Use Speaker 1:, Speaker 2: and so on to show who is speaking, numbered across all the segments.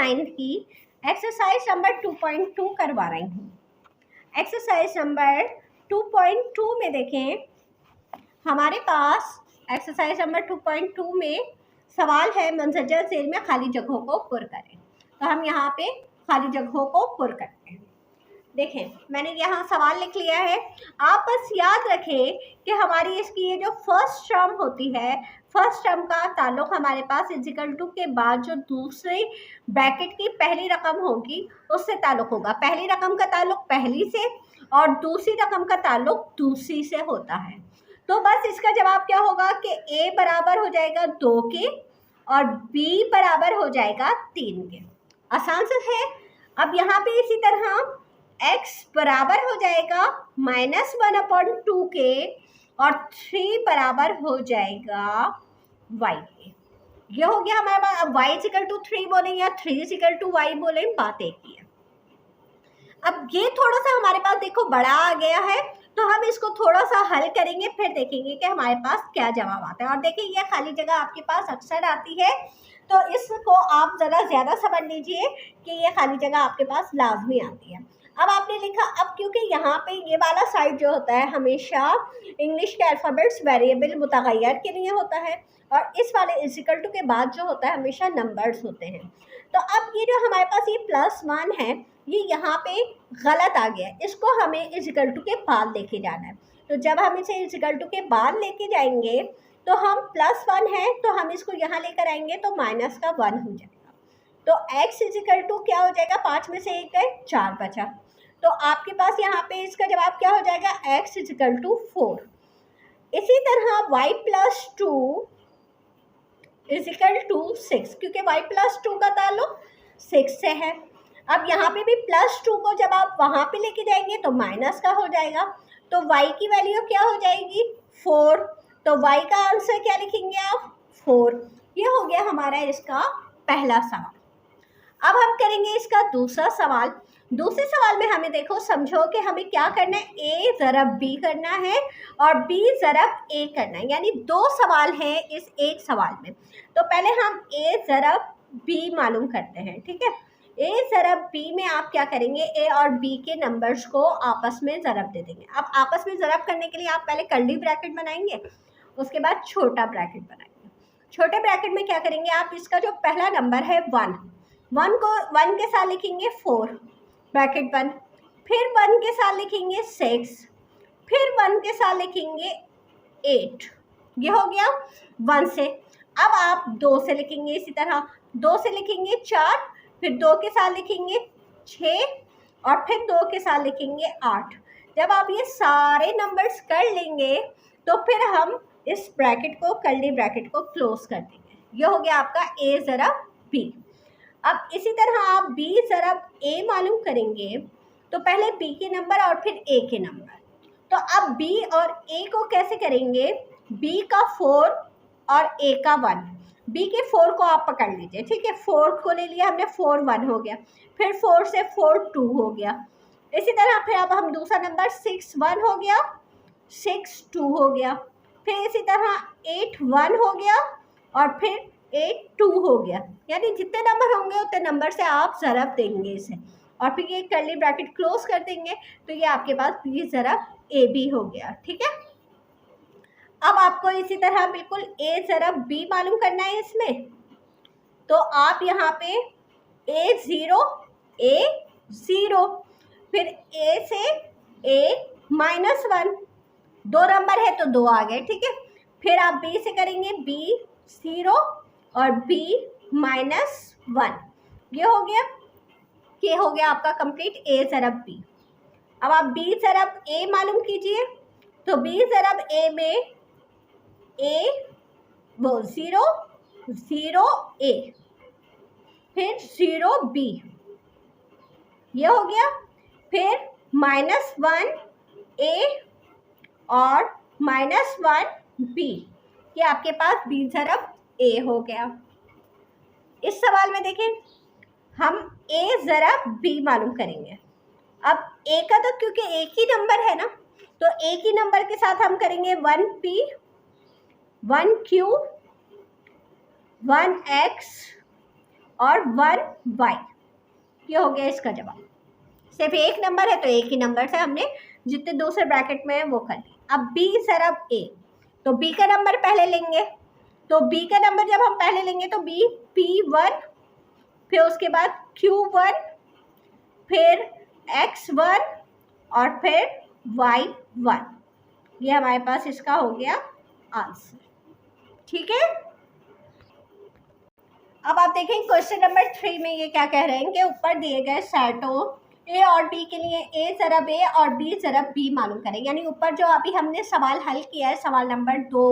Speaker 1: 9 की exercise number 2.2 करवा रही हूँ। एक्सरसाइज नंबर 2.2 में देखें, हमारे पास एक्सरसाइज नंबर 2.2 में सवाल है मंजर झेल में खाली जगहों को पुर करें। तो हम यहाँ पे खाली जगहों को पुर करते हैं। देखें, मैंने यहाँ सवाल लिख लिया है। आप बस याद रखें कि हमारी इसकी ये जो फर्स्ट टर्म होती है, फर्स्ट टर्म का ताल्लुक हमारे पास इजिकल टू के बाद जो दूसरे ब्रैकेट की पहली रकम होगी उससे ताल्लुक होगा। पहली रकम का ताल्लुक पहली से और दूसरी रकम का ताल्लुक दूसरी से होता है। तो बस इसका जवाब क्या होगा कि a बराबर हो जाएगा 2 के और b बराबर हो जाएगा 3 के। आसान से है। अब यहाँ पे इसी तरह x बराबर हो जाएगा -1/2 के और 3 बराबर हो जाएगा y के। ये हो गया हमारे पास। अब y = 3 बोले या 3 = y बोले, बात एक ही है। अब ये थोड़ा सा हमारे पास देखो बड़ा आ गया है, तो हम इसको थोड़ा सा हल करेंगे, फिर देखेंगे कि हमारे पास क्या जवाब आता है। और देखिए, ये खाली जगह आपके पास अक्सर आती है, तो इसको आप ज़रा ज़्यादा समझ लीजिए कि ये खाली जगह आपके पास लाजमी आती है। अब आपने लिखा, अब क्योंकि यहाँ पे ये वाला साइड जो होता है हमेशा इंग्लिश के अल्फ़ाबेट्स वेरिएबल मुतग़य्यर के लिए होता है और इस वाले इक्वल टू के बाद जो होता है हमेशा नंबर्स होते हैं। तो अब ये जो हमारे पास ये +1 है, ये यहाँ पे गलत आ गया है। इसको हमें इक्वल टू के बाद लेके जाना है। तो जब हम इसे इक्वल टू के बाद लेके जाएंगे तो हम +1 है, तो हम इसको यहाँ लेकर आएंगे तो -1 हो जाएगा। तो x = क्या हो जाएगा, 5 में से 1 गए, 4 बचा। तो आपके पास यहाँ पे इसका जवाब क्या हो जाएगा, x = 4। इसी तरह y + 2 = 6, क्योंकि y + 2 का ताल्लुक 6 से है। अब यहाँ पे भी +2 को जब आप वहाँ पे लेके जाएंगे तो माइनस का हो जाएगा। तो y की वैल्यू क्या हो जाएगी, 4। तो y का आंसर क्या लिखेंगे आप, 4। ये हो गया हमारा इसका पहला सवाल। अब हम करेंगे इसका दूसरा सवाल। दूसरे सवाल में हमें देखो, समझो कि हमें क्या करना है, a ज़रब b करना है और b ज़रब a करना है, यानी 2 सवाल हैं इस एक सवाल में। तो पहले हम a ज़रब b मालूम करते हैं, ठीक है। a ज़रब b में आप क्या करेंगे, a और b के नंबर्स को आपस में ज़रब दे देंगे। अब आपस में ज़रब करने के लिए आप पहले कर्ली ब्रैकेट बनाएंगे, उसके बाद छोटा ब्रैकेट बनाएंगे। छोटे ब्रैकेट में क्या करेंगे आप, इसका जो पहला नंबर है 1 को 1 के साथ लिखेंगे 4 ब्रैकेट बंद, फिर 1 के साथ लिखेंगे 6, फिर 1 के साथ लिखेंगे 8। ये हो गया 1 से। अब आप 2 से लिखेंगे, इसी तरह 2 से लिखेंगे 4, फिर 2 के साथ लिखेंगे 6 और फिर 2 के साथ लिखेंगे 8। जब आप ये सारे नंबर्स कर लेंगे तो फिर हम इस ब्रैकेट को, कर्ली ब्रैकेट को क्लोज कर देंगे। ये हो गया आपका a ज़रब b। अब इसी तरह आप b ज़रब a मालूम करेंगे, तो पहले b के नंबर और फिर a के नंबर। तो अब b और a को कैसे करेंगे, b का 4 और a का 1। b के 4 को आप पकड़ लीजिए, ठीक है। 4 को ले लिया हमने, 4 1 हो गया, फिर 4 से 4 2 हो गया। इसी तरह फिर अब हम दूसरा नंबर 6 1 हो गया, 6 2 हो गया, फिर इसी तरह 8 1 हो गया और फिर 8 2 हो गया। यानी जितने नंबर होंगे उतने नंबर से आप ज़रब देंगे इसे और फिर ये कर्ली ब्रैकेट क्लोज कर देंगे। तो ये आपके पास b ज़रब a b हो गया, ठीक है। अब आपको इसी तरह बिल्कुल a ज़रब b मालूम करना है इसमें। तो आप यहाँ पे a0 फिर a से a-1, 2 नंबर है तो 2 आ गए, ठीक है। फिर आप b से करेंगे b0 और b-1। ये हो गया, ये हो गया आपका कंप्लीट a ज़रब b। अब आप b ज़रब a मालूम कीजिए, तो b ज़रब a में a वो 0 0 a फिर 0 b, ये हो गया। फिर -1 a और -1 b, ये आपके पास b ज़रब a हो गया। इस सवाल में देखें, हम a ज़रब b मालूम करेंगे। अब a का तो क्योंकि एक ही नंबर है ना, तो एक ही नंबर के साथ हम करेंगे 1p 1q 1x और 1 वाई। ये हो गया इसका जवाब। सिर्फ एक नंबर है तो एक ही नंबर से हमने जितने दूसरे ब्रैकेट में है वो कर ली। अब b ज़रब a, तो b का नंबर पहले लेंगे, तो b का नंबर जब हम पहले लेंगे तो b p1, फिर उसके बाद q1, फिर x1 और फिर y1। ये हमारे पास इसका हो गया आंसर। ठीक है, अब आप देखें क्वेश्चन नंबर 3 में ये क्या कह रहे हैं कि ऊपर दिए गए सेटों ए और बी के लिए ए ज़रब ए और बी ज़रब बी मालूम करें। यानी ऊपर जो अभी हमने सवाल हल किया है, सवाल नंबर 2,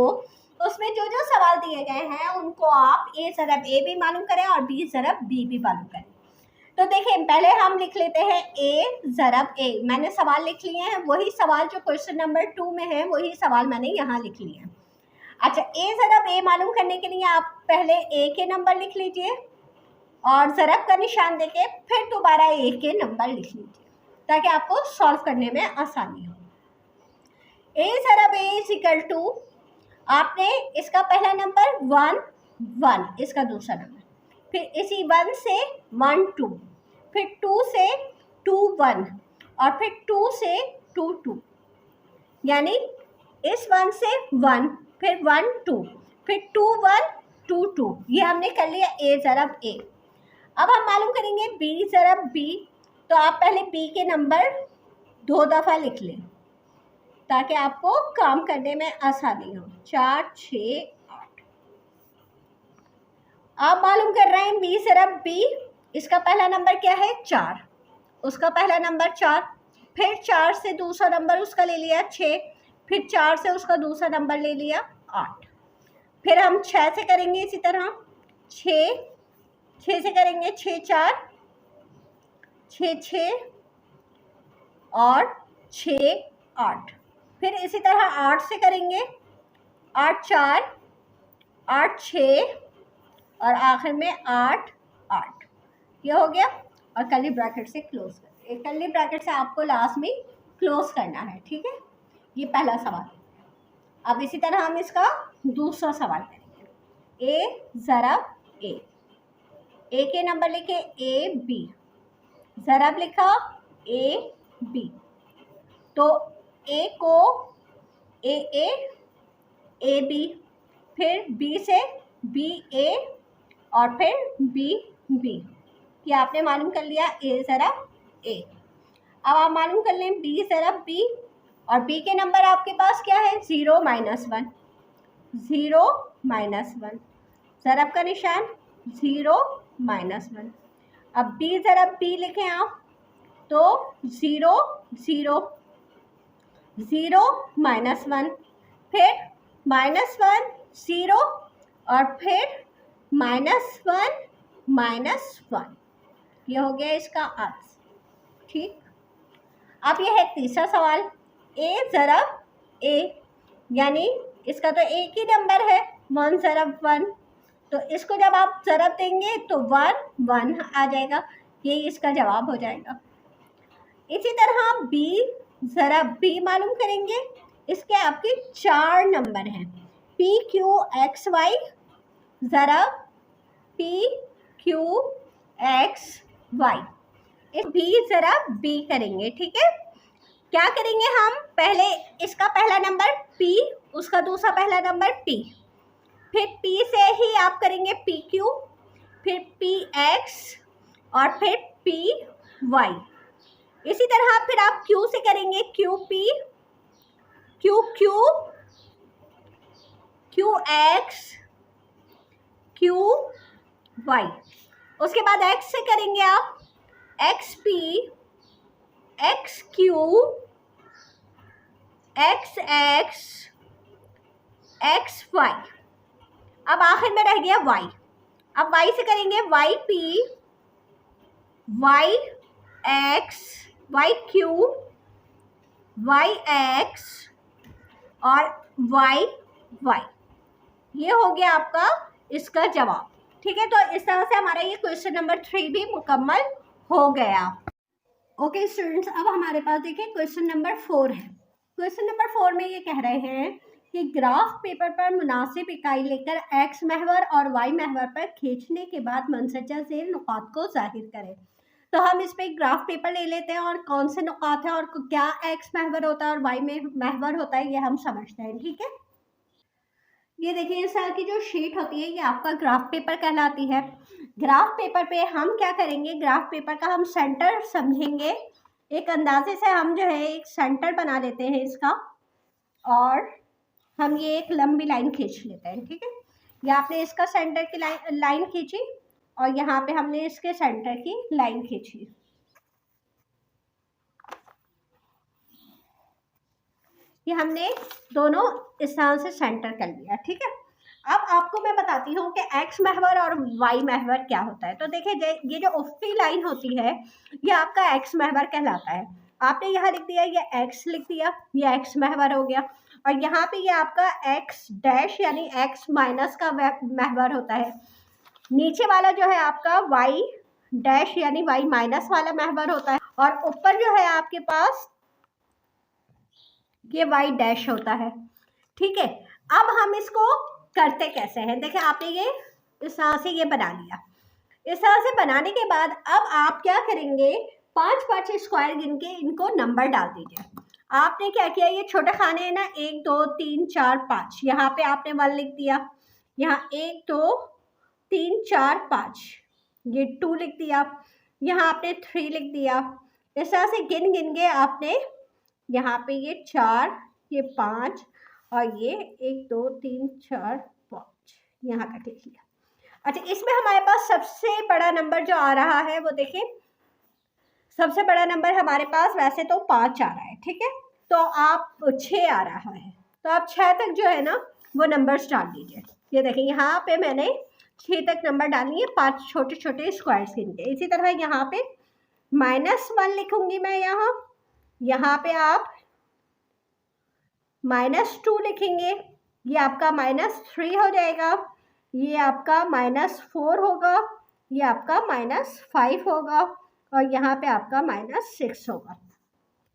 Speaker 1: उसमें जो जो सवाल दिए गए हैं उनको आप ए ज़रब ए भी मालूम करें और बी ज़रब बी भी मालूम करें। तो देखें, पहले हम लिख लेते हैं ए ज़रब ए। मैंने सवाल लिख लिए हैं, वही सवाल जो क्वेश्चन नंबर 2 में है वही सवाल मैंने यहाँ लिख लिए हैं। अच्छा, ए ज़रब ए मालूम करने के लिए आप पहले ए के नंबर लिख लीजिए और ज़रब का निशान देके फिर दोबारा ए के नंबर लिख लीजिए ताकि आपको सॉल्व करने में आसानी हो। ए ज़रब ए इज इक्वल टू, आपने इसका पहला नंबर 1 1, इसका दूसरा नंबर, फिर इसी 1 से 1 2, फिर 2 से 2 1 और फिर 2 से 2 2, यानी इस 1 से 1, फिर 1 2, फिर 2 1 2 2। ये हमने कर लिया ए ज़रब ए। अब हम मालूम करेंगे बी ज़रब बी, तो आप पहले बी के नंबर 2 दफ़ा लिख लें ताकि आपको काम करने में आसानी हो। 4 6 8। आप मालूम कर रहे हैं बी ज़रब बी, इसका पहला नंबर क्या है 4, उसका पहला नंबर 4, फिर 4 से दूसरा नंबर उसका ले लिया 6, फिर 4 से उसका दूसरा नंबर ले लिया 8, फिर हम 6 से करेंगे इसी तरह 6 से करेंगे 6 4 6 6 और 6 8, फिर इसी तरह 8 से करेंगे 8 4 8 6 और आखिर में 8 8। ये हो गया, और कर्ली ब्रैकेट से क्लोज कर, एक कर्ली ब्रैकेट से आपको लास्ट में क्लोज करना है। ठीक है, ये पहला सवाल। अब इसी तरह हम इसका दूसरा सवाल करेंगे। ए ज़रब ए, ए के नंबर लिखे ए बी, ज़रब लिखा ए बी, तो ए को ए बी, फिर बी से बी ए और फिर बी बी। ये आपने मालूम कर लिया ए ज़रब ए। अब आप मालूम कर लें बी ज़रब बी, और बी के नंबर आपके पास क्या है 0 -1, 0 -1, ज़रब का निशान 0 -1। अब बी ज़रब बी लिखें आप, तो 0 0 0 -1, फिर -1 0 और फिर -1 -1। ये हो गया इसका आंसर। ठीक, अब यह है तीसरा सवाल। ए ज़रब ए, यानी इसका तो एक ही नंबर है 1 ज़रब 1, तो इसको जब आप ज़रब देंगे तो 1 1 आ जाएगा, ये इसका जवाब हो जाएगा। इसी तरह बी ज़रब बी मालूम करेंगे, इसके आपके 4 नंबर हैं, पी क्यू एक्स वाई ज़रब पी क्यू एक्स वाई। इस बी ज़रब बी करेंगे। ठीक है, क्या करेंगे हम, पहले इसका पहला नंबर P, उसका दूसरा पहला नंबर P, फिर P से ही आप करेंगे PQ, फिर PX और फिर PY। इसी तरह फिर आप Q से करेंगे QP, QQ, QX, QY। उसके बाद X से करेंगे आप XP, XQ, XX, XY। अब आखिर में रह गया Y। अब Y से करेंगे YP, YX, YQ, YX और YY। ये हो गया आपका इसका जवाब। ठीक है, तो इस तरह से हमारा ये क्वेश्चन नंबर 3 भी मुकम्मल हो गया। ओके स्टूडेंट्स, अब हमारे पास देखिए क्वेश्चन नंबर 4 है। क्वेश्चन नंबर 4 में ये कह रहे हैं कि ग्राफ पेपर पर मुनासिब इकाई लेकर एक्स महवर और वाई महवर पर खींचने के बाद मनसजा ज़ेल नुकात को जाहिर करें। तो हम इस पे ग्राफ पेपर ले लेते हैं और कौन से नुकात है और क्या एक्स महवर होता है और वाई में महवर होता है ये हम समझते हैं। ठीक है, ये देखिए इस तरह की जो शीट होती है ये आपका ग्राफ पेपर कहलाती है। ग्राफ पेपर पे हम क्या करेंगे, ग्राफ पेपर का हम सेंटर समझेंगे। एक अंदाजे से हम जो है एक सेंटर बना लेते हैं इसका, और हम ये एक लंबी लाइन खींच लेते हैं। ठीक है, ये आपने इसका सेंटर की लाइन खींची और यहाँ पे हमने इसके सेंटर की लाइन खींची। ये हमने दोनों इस तरह से सेंटर कर लिया। ठीक है, अब आपको मैं बताती हूँ कि एक्स महवर और वाई महवर क्या होता है। तो देखिए ये जो उफकी लाइन होती है ये आपका एक्स महवर कहलाता है। आपने यहाँ लिख दिया, ये एक्स लिख दिया, ये एक्स महवर हो गया। और यहाँ पे ये आपका एक्स डैश यानी एक्स माइनस का महवर होता है। नीचे वाला जो है आपका वाई डैश यानी वाई माइनस वाला महवर होता है। और ऊपर जो है आपके पास ये वाई डैश होता है। ठीक है, अब हम इसको करते कैसे हैं, देखिए आपने ये इस तरह से ये बना लिया। इस तरह से बनाने के बाद अब आप क्या करेंगे, 5 स्क्वायर गिन के इनको नंबर डाल दीजिए। आपने क्या किया, ये छोटे खाने हैं ना, 1 2 3 4 5, यहाँ पे आपने 1 लिख दिया, यहाँ 1 2 3 4 5, ये 2 लिख दिया, यहाँ आपने 3 लिख दिया। इस तरह से गिन गिन के आपने यहाँ पे ये 4, ये 5 और ये 1 2 3 4 5 यहाँ तक लिख लिया। अच्छा, इसमें हमारे पास सबसे बड़ा नंबर जो आ रहा है वो देखिए, सबसे बड़ा नंबर हमारे पास वैसे तो 5 आ रहा है। ठीक है, तो आप 6 आ रहा है, तो आप 6 तक जो है ना वो नंबर्स डाल दीजिए। ये देखिए यहाँ पे मैंने 6 तक नंबर डाली है, 5 छोटे छोटे स्क्वायर्स गिन के। इसी तरह यहाँ पे -1 लिखूंगी मैं, यहाँ पे आप -2 लिखेंगे, ये आपका -3 हो जाएगा, ये आपका -4 होगा, ये आपका -5 होगा और यहाँ पे आपका -6 होगा।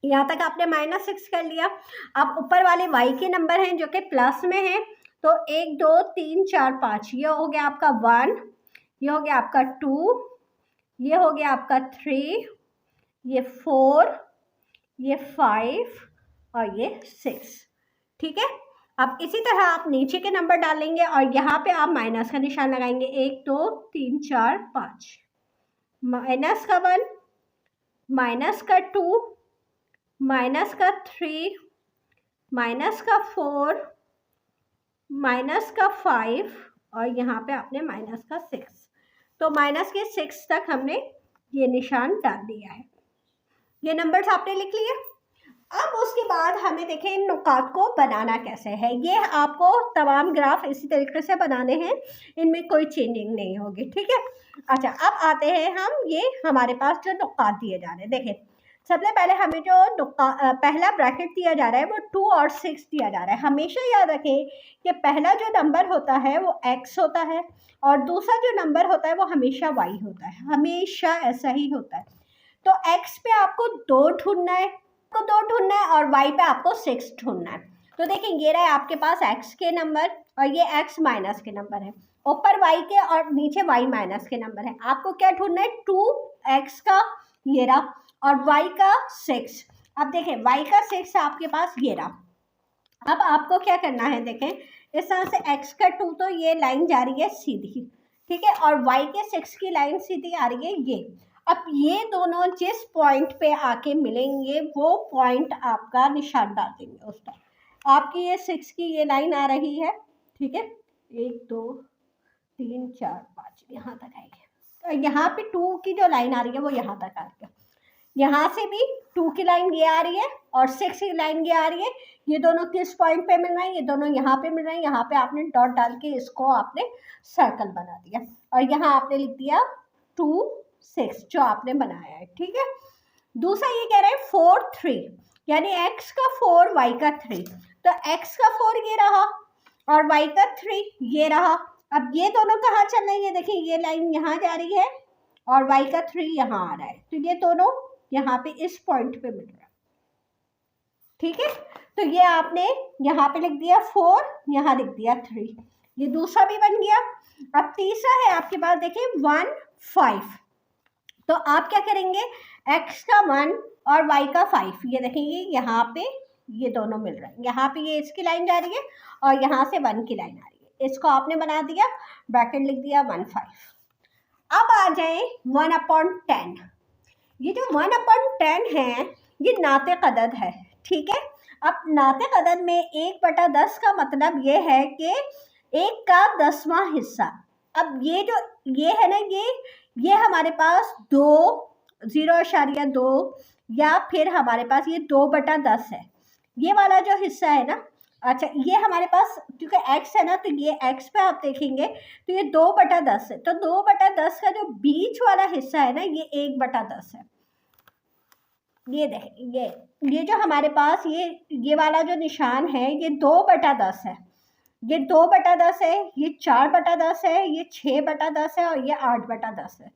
Speaker 1: यहाँ तक आपने -6 कर लिया। अब ऊपर वाले y के नंबर हैं जो कि प्लस में हैं, तो 1 2 3 4 5, ये हो गया आपका 1, ये हो गया आपका 2, ये हो गया आपका 3, ये 4, ये 5 और ये 6। ठीक है, अब इसी तरह आप नीचे के नंबर डालेंगे और यहाँ पे आप माइनस का निशान लगाएंगे, 1 2 3 4 5, माइनस का 1, माइनस का 2, माइनस का 3, माइनस का 4, माइनस का 5 और यहाँ पे आपने माइनस का 6। तो माइनस के 6 तक हमने ये निशान डाल दिया है। ये नंबर्स आपने लिख लिए। अब उसके बाद हमें देखें इन नुकात को बनाना कैसे है। ये आपको तमाम ग्राफ इसी तरीके से बनाने हैं, इनमें कोई चेंजिंग नहीं होगी। ठीक है, अच्छा अब आते हैं हम, ये हमारे पास जो नुकात दिए जा रहे हैं, देखें सबसे पहले हमें जो पहला ब्रैकेट दिया जा रहा है वो 2 और 6 दिया जा रहा है। हमेशा याद रखें कि पहला जो नंबर होता है वो x होता है और दूसरा जो नंबर होता है वो हमेशा y होता है, हमेशा ऐसा ही होता है। तो x पे आपको 2 ढूंढना है, और y पे आपको 6 ढूंढना है। तो देखिए ये रहा है आपके पास x के नंबर और ये x माइनस के नंबर है, ऊपर y के और नीचे y माइनस के नंबर है। आपको क्या ढूंढना है, 2x का ये रहा और y का 6। अब देखें y का 6 आपके पास ये रहा। अब आपको क्या करना है, देखें इस तरह से x का 2, तो ये लाइन जा रही है सीधी, ठीक है, और y के 6 की लाइन सीधी आ रही है ये। अब ये दोनों जिस पॉइंट पे आके मिलेंगे वो पॉइंट आपका निशान डाल देंगे उस पर। आपकी ये 6 की ये लाइन आ रही है, ठीक है, 1 2 3 4 5 यहाँ तक आएगी, और यहाँ पे 2 की जो लाइन आ रही है वो यहाँ तक आ रही है। यहाँ से भी 2 की लाइन ये आ रही है और 6 की लाइन ये आ रही है। ये दोनों किस पॉइंट पे मिल रहे हैं, ये दोनों यहाँ पे मिल रहे हैं। यहाँ पे आपने डॉट डाल के इसको आपने सर्कल बना दिया और यहाँ आपने लिख दिया 2 6 जो आपने बनाया है, ठीक है। दूसरा ये कह रहे हैं 4 3, यानी x का 4 y का 3, तो x का 4 ये रहा और y का 3 ये रहा। अब ये दोनों कहाँ चल रहे हैं, ये देखिए ये लाइन यहाँ जा रही है और y का 3 यहाँ आ रहा है, तो ये दोनों यहाँ पे इस पॉइंट पे मिल रहा है। ठीक है, तो ये आपने यहाँ पे लिख दिया 4, यहाँ लिख दिया 3, ये दूसरा भी बन गया। अब तीसरा है आपके पास, देखिए 1 5, तो आप क्या करेंगे, x का 1 और y का 5, ये देखेंगे यहाँ पे ये दोनों मिल रहे हैं, यहाँ पे ये इसकी लाइन जा रही है और यहाँ से 1 की लाइन आ रही है, इसको आपने बना दिया, ब्रैकेट लिख दिया 1 5। अब आ जाए 1/10, ये जो 1/10 है ये नातिक अदद है, ठीक है। अब नातिक अदद में 1/10 का मतलब ये है कि 1 का 10वां हिस्सा। अब ये जो ये है ना, ये हमारे पास 0.2 या फिर हमारे पास ये 2/10 है, ये वाला जो हिस्सा है ना। अच्छा, ये हमारे पास क्योंकि x है ना, तो ये x पे आप देखेंगे तो ये 2/10 है, तो 2/10 का जो बीच वाला हिस्सा है ना, ये 1/10 है। ये देखें, ये जो हमारे पास ये वाला जो निशान है ये 2/10 है, ये 2/10 है, ये 4/10 है, ये 6/10 है और ये 8/10 है,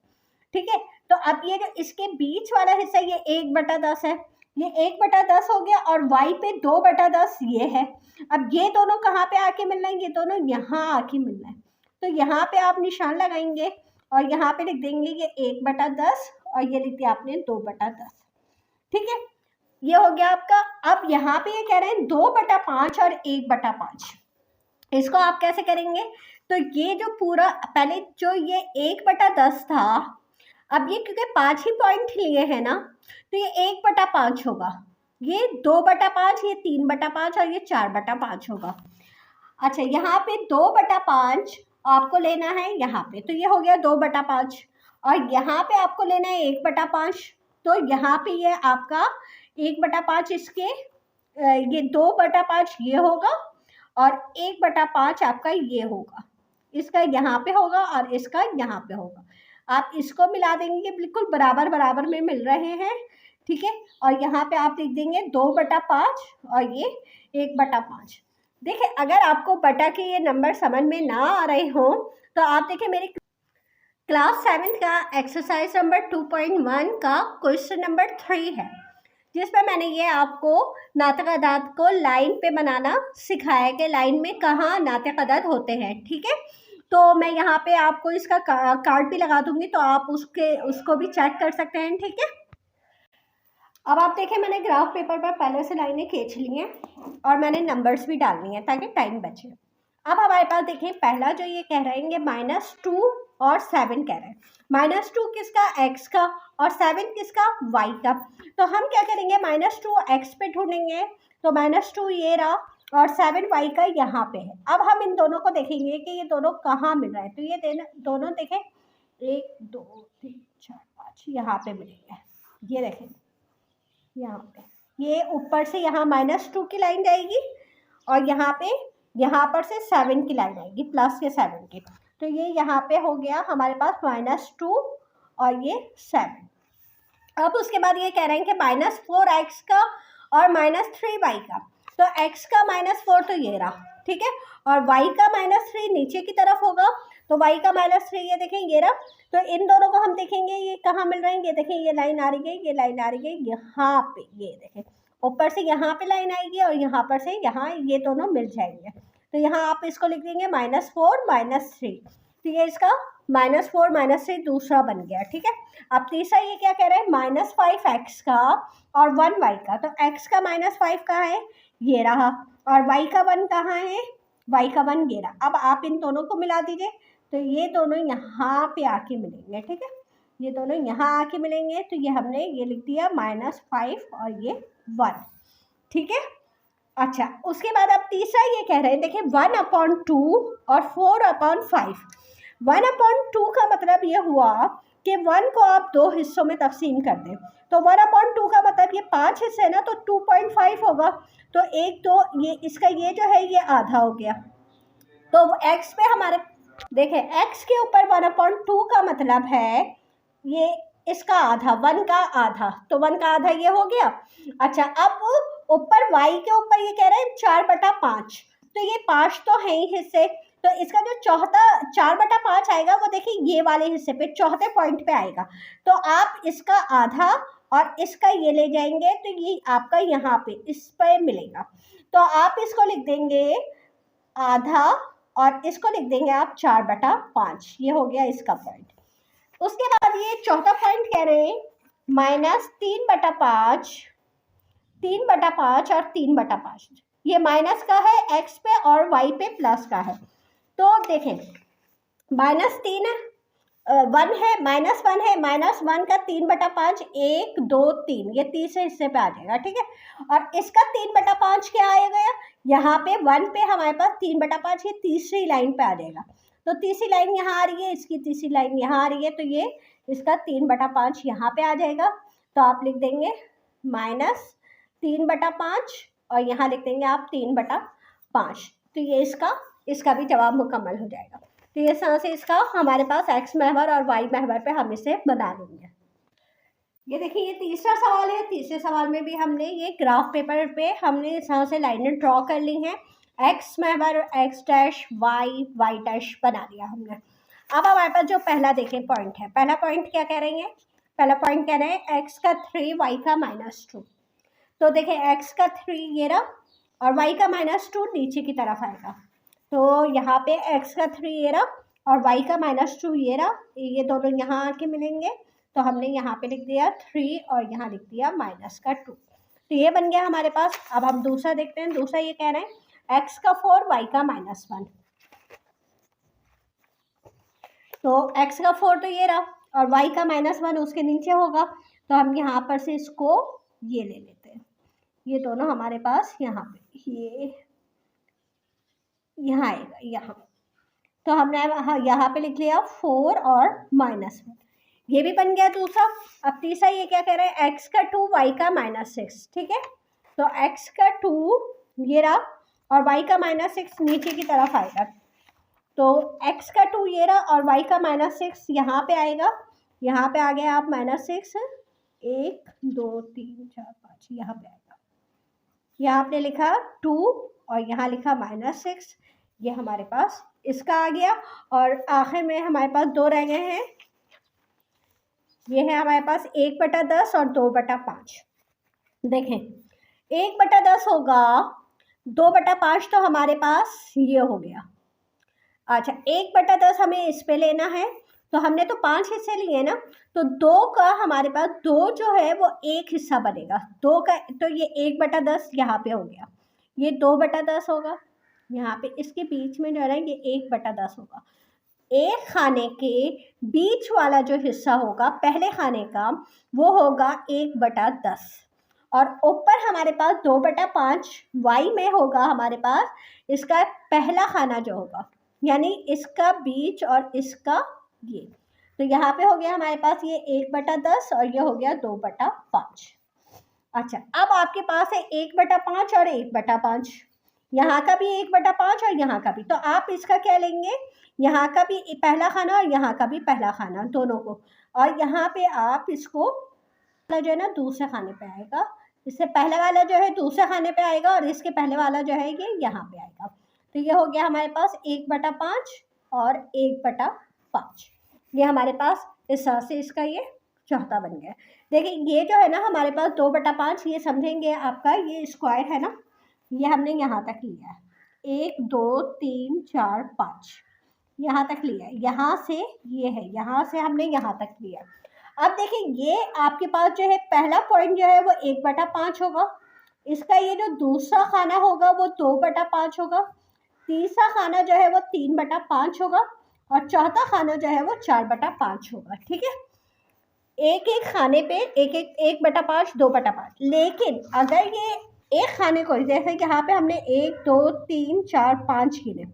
Speaker 1: ठीक है। तो अब ये जो इसके बीच वाला हिस्सा ये 1/10 है, ये 1/10 हो गया और y पे 2/10 ये है। अब ये दोनों कहाँ पे आके मिलना है, ये दोनों यहाँ आके मिलना है, तो यहाँ पे आप निशान लगाएंगे और यहाँ पे लिख देंगे ये 1/10 और ये लिख दिया आपने 2/10, ठीक है। ये हो गया आपका। अब यहाँ पे ये कह रहे हैं 2/5 और 1/5, इसको आप कैसे करेंगे, तो ये जो पूरा पहले जो ये 1/10 था, अब ये क्योंकि 5 ही पॉइंट लिए हैं ना, तो ये 1/5 होगा, ये 2/5, ये 3/5 और ये 4/5 होगा। अच्छा, यहाँ पे 2/5 आपको लेना है यहाँ पे, तो ये हो गया 2/5 और यहाँ पे आपको लेना है 1/5, तो यहाँ पे ये आपका 1/5 इसके ये 2/5 ये होगा और 1/5 आपका ये होगा, इसका यहाँ पे होगा और इसका यहाँ पे होगा। आप इसको मिला देंगे, बिल्कुल बराबर बराबर में मिल रहे हैं, ठीक है। और यहाँ पे आप लिख देंगे 2/5 और ये 1/5। देखिए, अगर आपको बटा के ये नंबर समझ में ना आ रहे हो तो आप देखिए मेरी क्लास 7 का एक्सरसाइज नंबर 2.1 का क्वेश्चन नंबर 3 है, जिसमें मैंने ये आपको नातिक अदाद को लाइन पे बनाना सिखाया कि लाइन में कहाँ नातिक अदाद होते हैं, ठीक है। तो मैं यहाँ पे आपको इसका कार्ड भी लगा दूंगी, तो आप उसको भी चेक कर सकते हैं, ठीक है। अब आप देखें, मैंने ग्राफ पेपर पर पहले से लाइनें खींच ली हैं और मैंने नंबर्स भी डालनी है ताकि टाइम बचे। अब हमारे पास देखें, पहला जो ये कह रहे हैं -2 और 7 कह रहे हैं। -2 किसका, x का, और 7 किसका, y का। तो हम क्या करेंगे, -2 x पे ढूंढेंगे, तो -2 ये रहा और 7 y का यहाँ पे है। अब हम इन दोनों को देखेंगे कि ये दोनों कहाँ मिल रहा है, तो ये दोनों देखें 1 2 3 4 5 यहाँ पे मिलेंगे, ये देखें यहाँ पे, ये ऊपर से यहाँ -2 की लाइन जाएगी और यहाँ पर से 7 की लाइन आएगी, प्लस के 7 की, तो ये यहाँ पे हो गया हमारे पास -2 और ये 7। अब उसके बाद ये कह रहे हैं कि -4x का और -3y का, तो x का -4 तो ये रहा, ठीक है, और y का -3 नीचे की तरफ होगा, तो y का -3 ये देखें ये रहा। तो इन दोनों को हम देखेंगे ये कहाँ मिल रहे हैं, ये देखें ये लाइन आ रही है, ये लाइन आ रही है यहाँ पे, ये देखें ऊपर से यहाँ पे लाइन आएगी और यहाँ पर से यहाँ, ये दोनों मिल जाएंगे। तो यहाँ आप इसको लिख देंगे -4 -3, तो ये इसका -4 -3 दूसरा बन गया, ठीक है। अब तीसरा ये क्या कह रहे हैं, -5x का और 1y का, तो x का -5 कहाँ है, ये रहा, और y का 1 कहाँ है, y का 1 ये रहा। अब आप इन दोनों को मिला दीजिए, तो ये दोनों यहाँ पे आके मिलेंगे, ठीक है, ये दोनों यहाँ आके मिलेंगे, तो ये हमने ये लिख दिया -5 और ये 1, ठीक है। अच्छा, उसके बाद अब तीसरा ये कह रहे हैं, देखिए 1/2 और 4/5। 1/2 का मतलब ये हुआ कि 1 को आप 2 हिस्सों में तकसीम कर दें, तो 1/2 का मतलब ये 5 हिस्से है ना, तो 2.5 होगा, तो 1 2 ये इसका ये जो है ये आधा हो गया। तो x पे हमारे देखें, x के ऊपर 1/2 का मतलब है ये इसका आधा, 1 का आधा, तो 1 का आधा ये हो गया। अच्छा, अब ऊपर y के ऊपर ये कह रहे हैं 4/5, तो ये 5 तो है ही हिस्से, तो इसका जो चौथा 4/5 आएगा वो देखिए ये वाले हिस्से पे चौथे पॉइंट पे आएगा, तो आप इसका आधा और इसका ये ले जाएंगे तो ये आपका यहाँ पे इस पे मिलेगा। तो आप इसको लिख देंगे आधा और इसको लिख देंगे आप 4/5। ये हो गया इसका पॉइंट। उसके बाद ये चौथा पॉइंट कह रहे हैं -3/5, 3/5 और 3/5। ये माइनस का है x पे और y पे प्लस का है। तो देखें -3 1 है, -1 है, -1 का 3/5 1 2 3, ये तीसरे हिस्से पे आ जाएगा, ठीक है। और इसका 3/5 क्या आएगा, यहाँ पे 1 पे हमारे पास 3/5 ये तीसरी लाइन पे आ जाएगा। तो तीसरी लाइन यहाँ आ रही है, इसकी तीसरी लाइन यहाँ आ रही है, तो ये इसका 3/5 यहाँ पे आ जाएगा। तो आप लिख देंगे -3/5 और यहाँ लिख देंगे आप 3/5। तो ये इसका भी जवाब मुकम्मल हो जाएगा। तो ये तरह से इसका हमारे पास x महवर और y महवर पे हम इसे बना देंगे। ये देखिए ये तीसरा सवाल है। तीसरे सवाल में भी हमने ये ग्राफ पेपर पे हमने इस तरह से लाइनें ड्रॉ कर ली हैं, x महवर x dash y dash बना दिया हमने। अब हमारे पास जो पहला देखें पॉइंट है, पहला पॉइंट क्या कह रही है, पहला पॉइंट कह रहे हैं x का 3 y का -2। तो देखें x का 3 ये रहा और y का -2 नीचे की तरफ आएगा। तो यहाँ पे x का 3 ये रहा और y का -2 ये रहा, ये दोनों यहाँ आके मिलेंगे। तो हमने यहाँ पे लिख दिया 3 और यहाँ लिख दिया -2। तो ये बन गया हमारे पास। अब हम दूसरा देखते हैं। दूसरा ये कह रहे हैं x का 4 y का -1। तो x का 4 तो ये रहा और y का -1 उसके नीचे होगा। तो हम यहाँ पर से इसको ये ले लेते हैं, ये दोनों हमारे पास यहाँ पे ये यहाँ आएगा यहाँ। तो हमने यहाँ पे लिख लिया 4 और -1, ये भी बन गया दूसरा। अब तीसरा ये क्या कह रहे हैं x का 2 y का -6, ठीक है। तो x का 2 ये रहा और y का -6 नीचे की तरफ आएगा। तो x का 2 ये रहा और y का -6 यहाँ पे आएगा। यहाँ पे आ गया आप -6, 1 2 3 4 5 यहाँ पे आएगा। यहाँ आपने लिखा 2 और यहाँ लिखा -6, ये हमारे पास इसका आ गया। और आखिर में हमारे पास 2 रह गए हैं, ये है हमारे पास 1/10 और 2/5। देखें 1/10 होगा, 2/5 तो हमारे पास ये हो गया। अच्छा 1/10 हमें इस पे लेना है, तो हमने तो 5 हिस्से लिए ना, तो 2 का हमारे पास 2 जो है वो एक हिस्सा बनेगा 2 का। तो ये 1/10 यहाँ पे हो गया, ये 2/10 होगा। यहाँ पे इसके बीच में जो है ना ये 1/10 होगा। एक खाने के बीच वाला जो हिस्सा होगा पहले खाने का वो होगा 1/10 और ऊपर हमारे पास 2/5 y में होगा हमारे पास इसका पहला खाना जो होगा, यानी इसका बीच और इसका ये। तो यहाँ पे हो गया हमारे पास ये 1/10 और ये हो गया 2/5। अच्छा अब आपके पास है 1/5 और 1/5, यहाँ का भी 1/5 और यहाँ का भी। तो आप इसका क्या लेंगे, यहाँ का भी पहला खाना और यहाँ का भी पहला खाना दोनों को, और यहाँ पे आप इसको जो है ना दूसरे खाने पे आएगा, इससे पहले वाला जो है दूसरे खाने पे आएगा और इसके पहले वाला जो है ये यहाँ पे आएगा। तो ये हो गया हमारे पास 1/5 और 1/5। ये हमारे पास इस तरह से इसका ये चौथा बन गया। देखिए ये जो है ना हमारे पास 2/5, ये समझेंगे आपका ये स्क्वायर है ना, ये हमने यहाँ तक लिया है 1 2 3 4 5 यहाँ तक लिया है, यहाँ से ये है, यहाँ से हमने यहाँ तक लिया। अब देखिए ये आपके पास जो है पहला पॉइंट जो है वो 1/5 होगा, इसका ये जो दूसरा खाना होगा वो 2/5 होगा, तीसरा खाना जो है वो 3/5 होगा और चौथा खाना जो है वो 4/5 होगा, ठीक है। एक एक खाने पे 1/5 2/5। लेकिन अगर ये एक खाने को जैसे कि यहाँ पे हमने 1 2 3 4 5 गिने,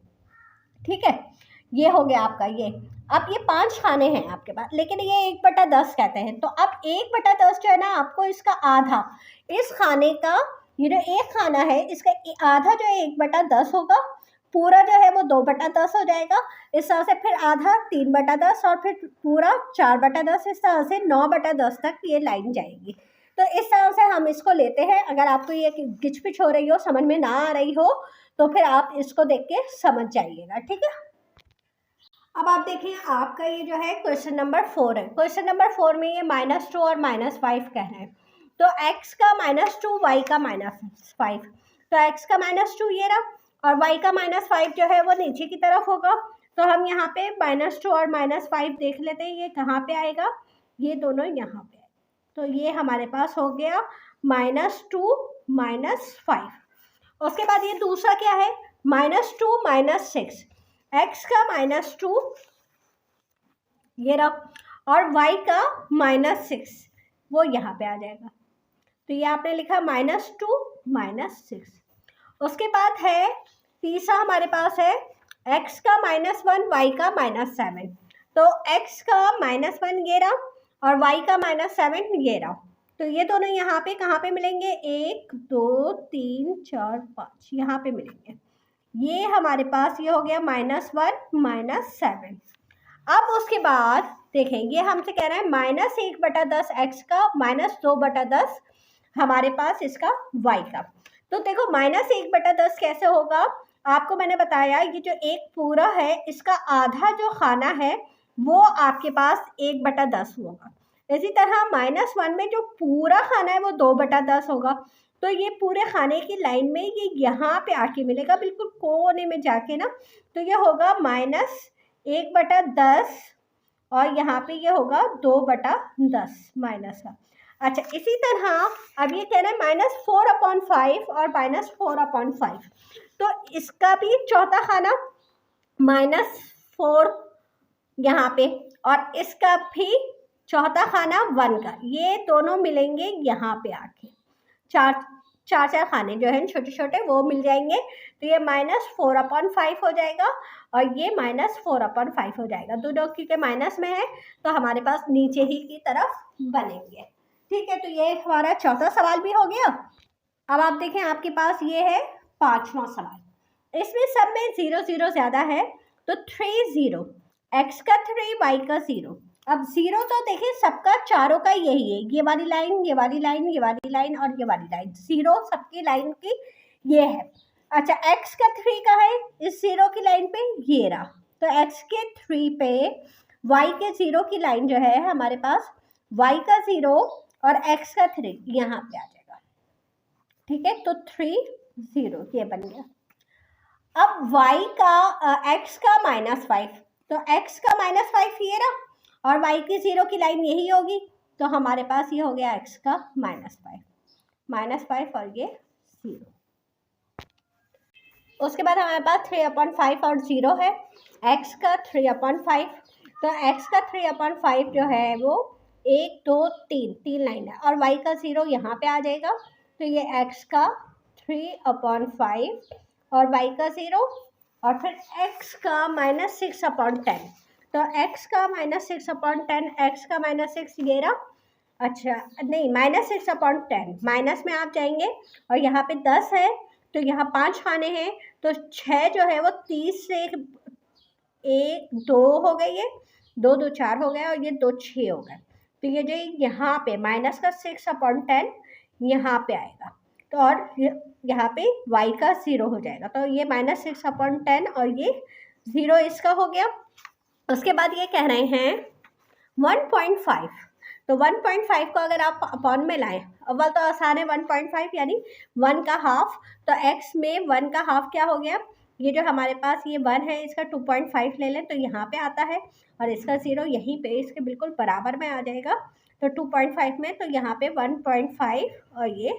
Speaker 1: ठीक है, ये हो गया आपका ये। अब ये 5 खाने हैं आपके पास, लेकिन ये 1/10 कहते हैं। तो अब 1/10 जो है ना आपको इसका आधा, इस खाने का ये जो एक खाना है इसका आधा जो है 1/10 होगा, पूरा जो है वो 2/10 हो जाएगा। इस तरह से फिर आधा 3/10 और फिर पूरा 4/10, इस तरह से 9/10 तक ये लाइन जाएगी। तो इस तरह से हम इसको लेते हैं। अगर आपको ये गिच पिच हो रही हो, समझ में ना आ रही हो, तो फिर आप इसको देख के समझ जाइएगा, ठीक है। अब आप देखें, आपका ये जो है क्वेश्चन नंबर 4 है। क्वेश्चन नंबर 4 में ये -2 और -5 कह रहे हैं। तो x का -2, y का -5। तो x का -2 ये रहा, और y का -5 जो है वो नीचे की तरफ होगा। तो हम यहाँ पे -2 और -5 देख लेते हैं, ये कहाँ पे आएगा, ये दोनों यहाँ पे। तो ये हमारे पास हो गया -2 -5। उसके बाद ये दूसरा क्या है, -2 -6। x का -2 ये रहा, और y का -6 वो यहाँ पे आ जाएगा। तो ये आपने लिखा -2 -6। उसके बाद है तीसरा हमारे पास है x का -1 y का -7। तो x का -1 ये रहा, और y का -7 ये रहा। तो ये दोनों यहाँ पे कहाँ पे मिलेंगे, 1 2 3 4 5 यहाँ पे मिलेंगे। ये हमारे पास ये हो गया -1 -7। अब उसके बाद देखें, ये हमसे कह रहा है -1/10 x का, -2/10 हमारे पास इसका y का। तो देखो -1/10 कैसे होगा, आपको मैंने बताया ये जो एक पूरा है इसका आधा जो खाना है वो आपके पास 1/10 होगा। इसी तरह -1 में जो पूरा खाना है वो 2/10 होगा। तो ये पूरे खाने की लाइन में ये यहाँ पे आके मिलेगा, बिल्कुल कोने में जाके ना। तो ये होगा -1/10, और यहाँ पे ये होगा 2/10 माइनस का। अच्छा, इसी तरह अब ये कह रहे हैं -4/5 और -4/5। तो इसका भी चौथा खाना -4 यहाँ पे, और इसका भी चौथा खाना 1 का, ये दोनों मिलेंगे यहाँ पे आके। चार खाने जो हैं छोटे छोटे वो मिल जाएंगे। तो ये -4/5 हो जाएगा, और ये -4/5 हो जाएगा। दोनों क्योंकि माइनस में है तो हमारे पास नीचे ही की तरफ बनेंगे। ठीक है, तो ये हमारा चौथा सवाल भी हो गया। अब आप देखें, आपके पास ये है 5वां सवाल। इसमें सब में 0 0 ज़्यादा है। तो 3 0, x का 3 y का 0। अब 0 तो देखिए सबका चारों का यही है, ये वाली लाइन, ये वाली लाइन, ये वाली लाइन और ये वाली लाइन, 0 सबकी लाइन की ये है। अच्छा, x का 3 का है, इस 0 की लाइन पे ये रहा। तो x के 3 पे y के 0 की लाइन जो है हमारे पास, y का 0 और x का 3 यहाँ पे आ जाएगा। ठीक है, तो 3 0 ये बन गया। अब y का x का -5, तो x का -5 ये रहा, और y की 0 की लाइन यही होगी। तो हमारे पास ये हो गया x का -5 और ये 0। उसके बाद हमारे पास 3/5 और 0 है, x का 3/5। तो x का 3/5 जो है वो 1 2 3 लाइन है, और y का 0 यहाँ पे आ जाएगा। तो ये x का 3/5 और y का 0, और फिर x का -6/10। तो x का -6/10, x का -6 ये रहा। अच्छा नहीं, -6/10 माइनस में आप जाएंगे, और यहाँ पे 10 है तो यहाँ 5 खाने हैं। तो 6 जो है वो 30 से 1 2 हो गई है, 2 2 4 हो गया, और ये 2 6 हो गए। तो ये जो यहाँ पे -6/10 यहाँ पे आएगा। तो और यहाँ पे y का 0 हो जाएगा। तो ये -6/10 और ये 0 इसका हो गया। उसके बाद ये कह रहे हैं 1.5। तो 1.5 को अगर आप अपॉन में लाएं, अव्वल तो आसान है, 1.5 यानी 1 का हाफ। तो x में 1 का हाफ क्या हो गया, ये जो हमारे पास ये 1 है इसका 2.5 ले लें तो यहाँ पे आता है, और इसका 0 यहीं पे इसके बिल्कुल बराबर में आ जाएगा। तो 2.5 में तो यहाँ पे 1.5 और ये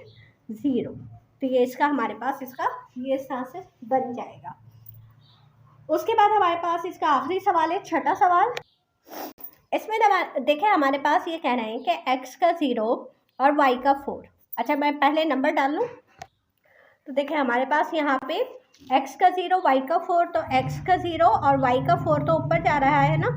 Speaker 1: 0। तो ये इसका हमारे पास इसका ये इस तरह से बन जाएगा। उसके बाद हमारे पास इसका आखिरी सवाल है, छठा सवाल। इसमें देखें हमारे पास ये कह रहे हैं कि x का 0 और y का 4। अच्छा, मैं पहले नंबर डाल लूँ। तो देखें हमारे पास यहाँ पे x का 0 y का 4, तो x का 0 और y का 4 तो ऊपर जा रहा है ना,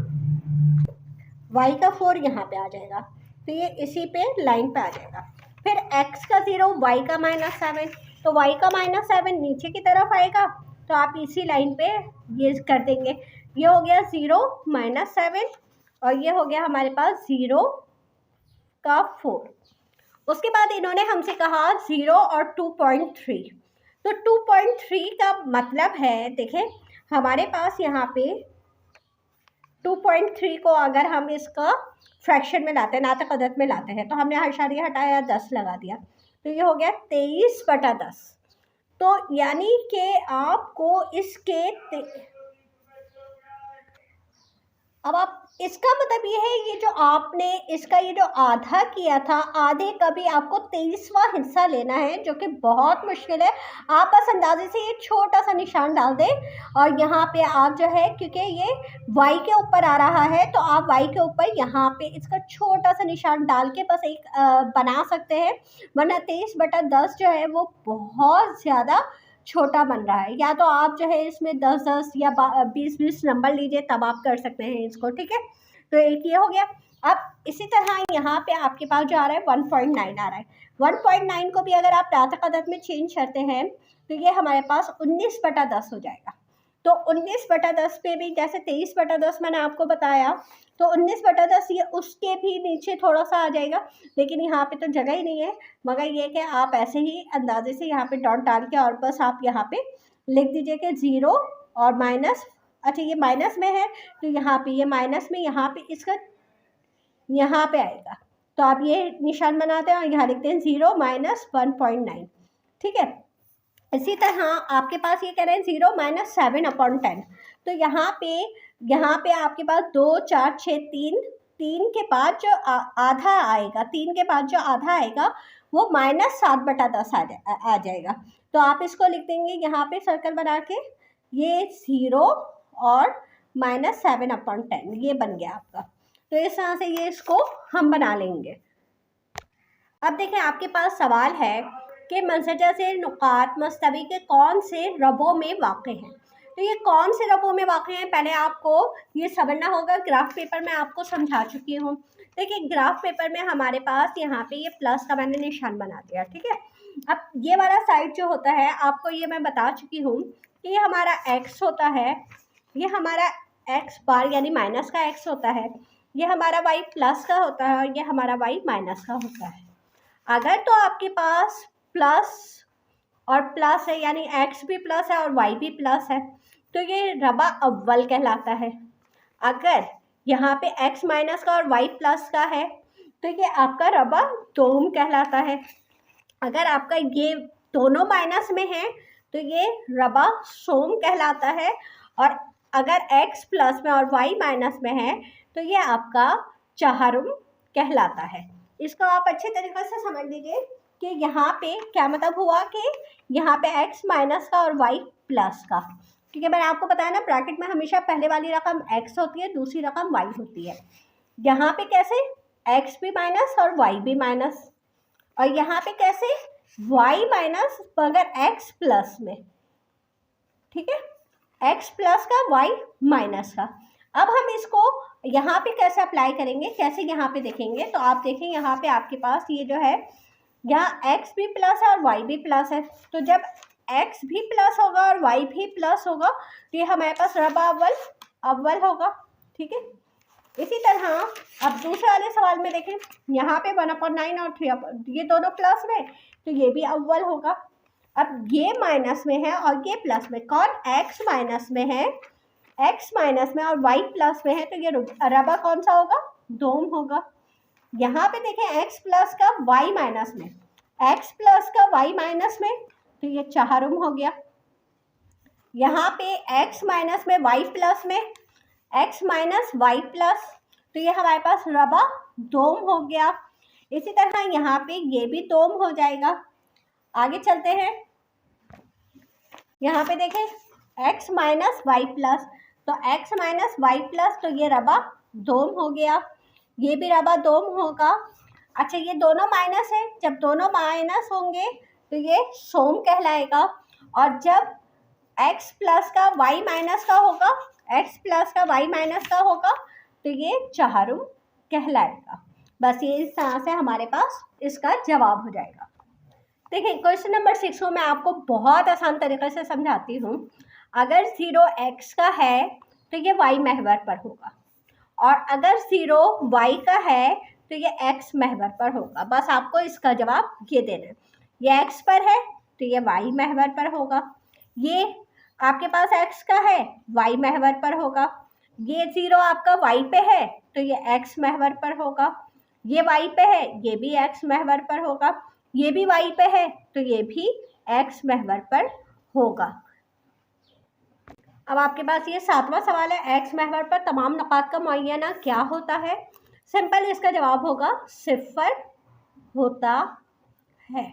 Speaker 1: y का 4 यहाँ पे आ जाएगा। तो ये इसी पे लाइन पे आ जाएगा। फिर x का 0 y का -7, तो y का -7 नीचे की तरफ आएगा। तो आप इसी लाइन पे ये कर देंगे। ये हो गया 0 -7, और ये हो गया हमारे पास 0 का 4। उसके बाद इन्होंने हमसे कहा 0 और 2.3। तो 2.3 का मतलब है, देखें हमारे पास यहाँ पे 2.3 को अगर हम इसका फ्रैक्शन में लाते हैं, नातक अदद में लाते हैं, तो हमने आशारिया हटाया, 10 लगा दिया, तो ये हो गया 23/10। तो यानी कि आपको इसके अब आप इसका मतलब ये है, ये जो आपने इसका ये जो आधा किया था, आधे का भी आपको 23वां हिस्सा लेना है, जो कि बहुत मुश्किल है। आप बस अंदाजे से ये छोटा सा निशान डाल दें और यहाँ पे आप जो है, क्योंकि ये y के ऊपर आ रहा है, तो आप y के ऊपर यहाँ पे इसका छोटा सा निशान डाल के बस एक बना सकते हैं, वरना 23/10 जो है वो बहुत ज़्यादा छोटा बन रहा है। या तो आप जो है इसमें 10-10 या 20-20 नंबर लीजिए, तब आप कर सकते हैं इसको, ठीक है। तो एक ये हो गया। अब इसी तरह यहाँ पे आपके पास जो आ रहा है 1.9 आ रहा है। 1.9 को भी अगर आप नातक अदद में चेंज करते हैं तो ये हमारे पास 19/10 हो जाएगा। तो 19/10 पे भी जैसे 23/10 मैंने आपको बताया, तो 19/10 ये उसके भी नीचे थोड़ा सा आ जाएगा, लेकिन यहाँ पे तो जगह ही नहीं है, मगर ये कि आप ऐसे ही अंदाजे से यहाँ पे डॉट डाल के और बस आप यहाँ पे लिख दीजिए कि 0 और माइनस। अच्छा, ये माइनस में है तो यहाँ पे ये माइनस में, यहाँ पे इसका यहाँ पे आएगा, तो आप ये निशान बनाते हैं और यहाँ लिखते हैं 0 - 1.9, ठीक है। इसी तरह आपके पास ये कह रहे हैं 0 - 7/10, तो यहाँ पे आपके पास 2 4 6 3 के बाद जो आधा आएगा, 3 के बाद जो आधा आएगा वो -7/10 आ जाएगा। तो आप इसको लिख देंगे यहाँ पे सर्कल बना के, ये 0 और -7/10 ये बन गया आपका। तो इस तरह से ये इसको हम बना लेंगे। अब देखें, आपके पास सवाल है कि मंसजा से नुकात मस्तवी के कौन से रबों में वाक़े हैं। तो ये कौन से रबों में वाक़े हैं, पहले आपको ये समझना होगा। ग्राफ पेपर में आपको समझा चुकी हूँ। देखिए, ग्राफ पेपर में हमारे पास यहाँ पे ये प्लस का मैंने निशान बना दिया, ठीक है। अब ये वाला साइड जो होता है, आपको ये मैं बता चुकी हूँ कि ये हमारा x होता है, ये हमारा x बार यानी माइनस का x होता है, ये हमारा y प्लस का होता है और ये हमारा y माइनस का होता है। अगर तो आपके पास प्लस और प्लस है, यानी x भी प्लस है और y भी प्लस है, तो ये रबा अव्वल कहलाता है। अगर यहाँ पे x माइनस का और y प्लस का है तो ये आपका रबा दोम कहलाता है। अगर आपका ये दोनों माइनस में है तो ये रबा सोम कहलाता है। और अगर x प्लस में और y माइनस में है तो ये आपका चहारुम कहलाता है। इसको आप अच्छे तरीके से समझ लीजिए कि यहाँ पे क्या मतलब हुआ कि यहाँ पे x माइनस का और y प्लस का, क्योंकि मैंने आपको बताया ना, ब्रैकेट में हमेशा पहले वाली रकम x होती है, दूसरी रकम y होती है। यहाँ पे कैसे x भी माइनस और y भी माइनस, और यहाँ पे कैसे y माइनस मगर x प्लस में, ठीक है, x प्लस का y माइनस का। अब हम इसको यहाँ पे कैसे अप्लाई करेंगे, कैसे यहाँ पे देखेंगे, तो आप देखें यहाँ पे आपके पास ये जो है, यहाँ x भी प्लस है और y भी प्लस है। तो जब x भी प्लस होगा और y भी प्लस होगा तो ये हमारे पास रबा अव्वल होगा, ठीक है। इसी तरह अब दूसरे वाले सवाल में देखें, यहाँ पे 1/9 और 3 ये दोनों प्लस में, तो ये भी अव्वल होगा। अब ये माइनस में है और ये प्लस में, कौन x माइनस में है, x माइनस में और y प्लस में है, तो ये रबा कौन सा होगा, दोम होगा। यहाँ पे देखें x प्लस का y माइनस में, x प्लस का y माइनस में, तो ये चहारुम हो गया। यहाँ पे x माइनस में y प्लस में, x माइनस y प्लस, तो ये हमारे पास रबा दोम हो गया। इसी तरह यहाँ पे ये भी दोम हो जाएगा। आगे चलते हैं, यहाँ पे देखें x माइनस y प्लस, तो x माइनस y प्लस, तो ये रबा दोम हो गया, ये भी रबा दोम होगा। अच्छा, ये दोनों माइनस है, जब दोनों माइनस होंगे तो ये सोम कहलाएगा। और जब x प्लस का y माइनस का होगा, x प्लस का y माइनस का होगा, तो ये चहारुम कहलाएगा। बस ये इस तरह से हमारे पास इसका जवाब हो जाएगा। देखिए, क्वेश्चन नंबर 6 को मैं आपको बहुत आसान तरीके से समझाती हूँ। अगर 0x का है तो ये y महवर पर होगा, और अगर 0y का है तो ये x महवर पर होगा। बस आपको इसका जवाब ये देना है। ये x पर है तो ये y महवर पर होगा, ये आपके पास x का है y महवर पर होगा, ये 0 आपका y पे है तो ये x महवर पर होगा, ये y पे है ये भी x महवर पर होगा, ये भी y पे है तो ये भी x महवर पर होगा। अब आपके पास ये 7वां सवाल है, x महवर पर तमाम नुकात का मुअय्यना क्या होता है? सिंपल इसका जवाब होगा 0 होता है।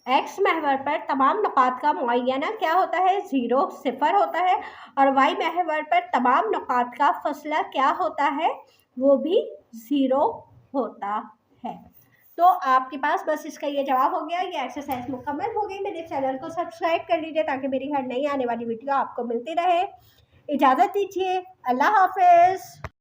Speaker 1: x महवर पर तमाम नुकात का मुअय्यना क्या होता है? 0 होता है। और y महवर पर तमाम नुकात का फसला क्या होता है? वो भी 0 होता है। तो आपके पास बस इसका ये जवाब हो गया। ये एक्सरसाइज मुकम्मल हो गई। मेरे चैनल को सब्सक्राइब कर लीजिए ताकि मेरी हर नई आने वाली वीडियो आपको मिलती रहे। इजाज़त दीजिए, अल्लाह हाफिज़।